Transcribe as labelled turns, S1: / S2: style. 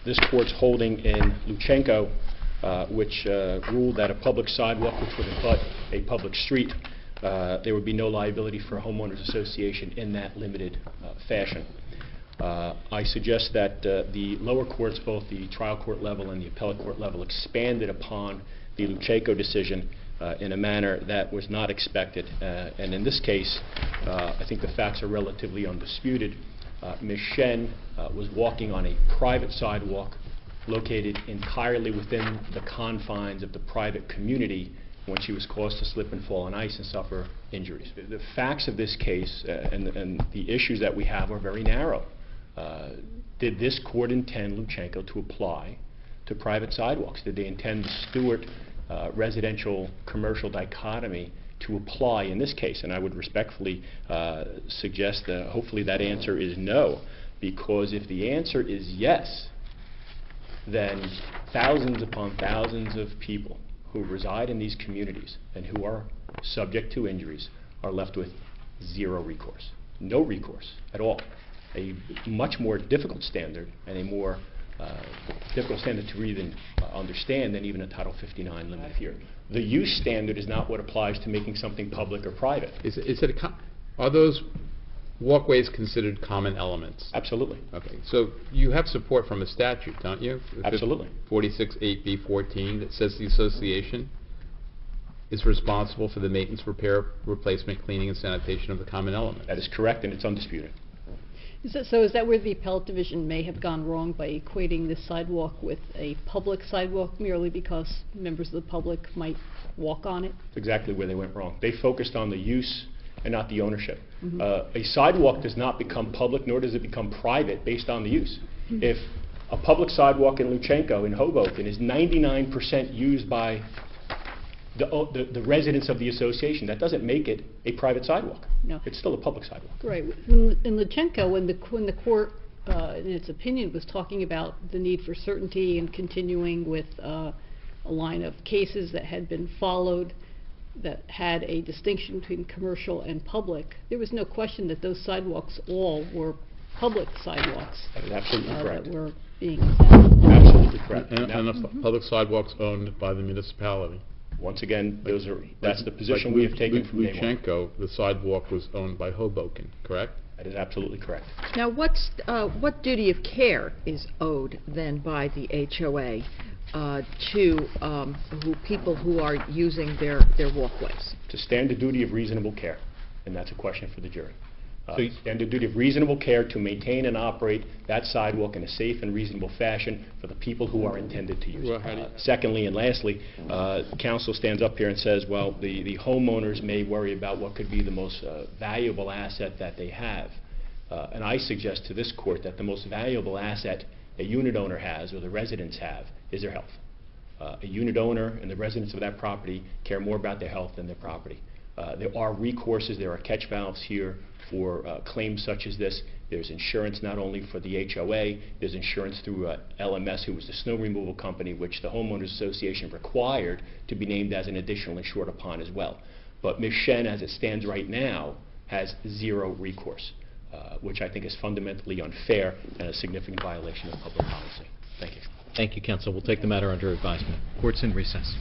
S1: this court's holding in Luchenko, which ruled that a public sidewalk, which would abut a public street, there would be no liability for a homeowners association in that limited fashion. I suggest that the lower courts, both the trial court level and the appellate court level, expanded upon the Luchenko decision in a manner that was not expected. And in this case, I think the facts are relatively undisputed. Ms. Shen was walking on a private sidewalk located entirely within the confines of the private community when she was caused to slip and fall on ice and suffer injuries. The facts of this case and the issues that we have are very narrow. Did this court intend Luchenko to apply to private sidewalks? Did they intend the Stewart residential commercial dichotomy to apply in this case? And I would respectfully suggest that hopefully that answer is no, because if the answer is yes, then thousands upon thousands of people who reside in these communities and who are subject to injuries are left with zero recourse, no recourse at all. A much more difficult standard, and a more difficult standard to even understand than even a Title 59 limit here. The use standard is not what applies to making something public or private.
S2: Are those walkways considered common elements?
S1: Absolutely.
S2: Okay, so you have support from a statute, don't you?
S1: Absolutely.
S2: 46(8)(b)(14) that says the association is responsible for the maintenance, repair, replacement, cleaning, and sanitation of the common element.
S1: That is correct, and it's undisputed.
S3: So is that where the appellate division may have gone wrong by equating this sidewalk with a public sidewalk merely because members of the public might walk on it?
S1: That's exactly where they went wrong. They focused on the use and not the ownership. A sidewalk does not become public, nor does it become private based on the use. If a public sidewalk in Luchenko, in Hoboken, is 99% used by the residents of the association, that doesn't make it a private sidewalk.
S3: No.
S1: It's still a public sidewalk.
S3: Right. In Luchenko, when the court, in its opinion, was talking about the need for certainty and continuing with a line of cases that had been followed that had a distinction between commercial and public, there was no question that those sidewalks all were public sidewalks.
S1: That is absolutely correct.
S3: That were being exempt.
S1: Absolutely correct.
S2: And public sidewalks owned by the municipality.
S1: Once again, that's the position we have taken from day one.
S2: Luchenko, the sidewalk was owned by Hoboken, correct?
S1: That is absolutely correct.
S4: Now, what duty of care is owed then by the HOA to people who are using their walkways?
S1: To stand the duty of reasonable care, and that's a question for the jury. Stand the duty of reasonable care to maintain and operate that sidewalk in a safe and reasonable fashion for the people who are intended to use it. Secondly and lastly, counsel stands up here and says, well, the homeowners may worry about what could be the most valuable asset that they have. And I suggest to this court that the most valuable asset a unit owner has, or the residents have, is their health. A unit owner and the residents of that property care more about their health than their property. There are recourses, there are catch valves here for claims such as this. There's insurance not only for the HOA, there's insurance through LMS, who was the snow removal company, which the Homeowners Association required to be named as an additional insured upon as well. But Ms. Shen, as it stands right now, has zero recourse, which I think is fundamentally unfair and a significant violation of public policy. Thank you.
S5: Thank you, counsel. We'll take the matter under advisement. Court's in recess.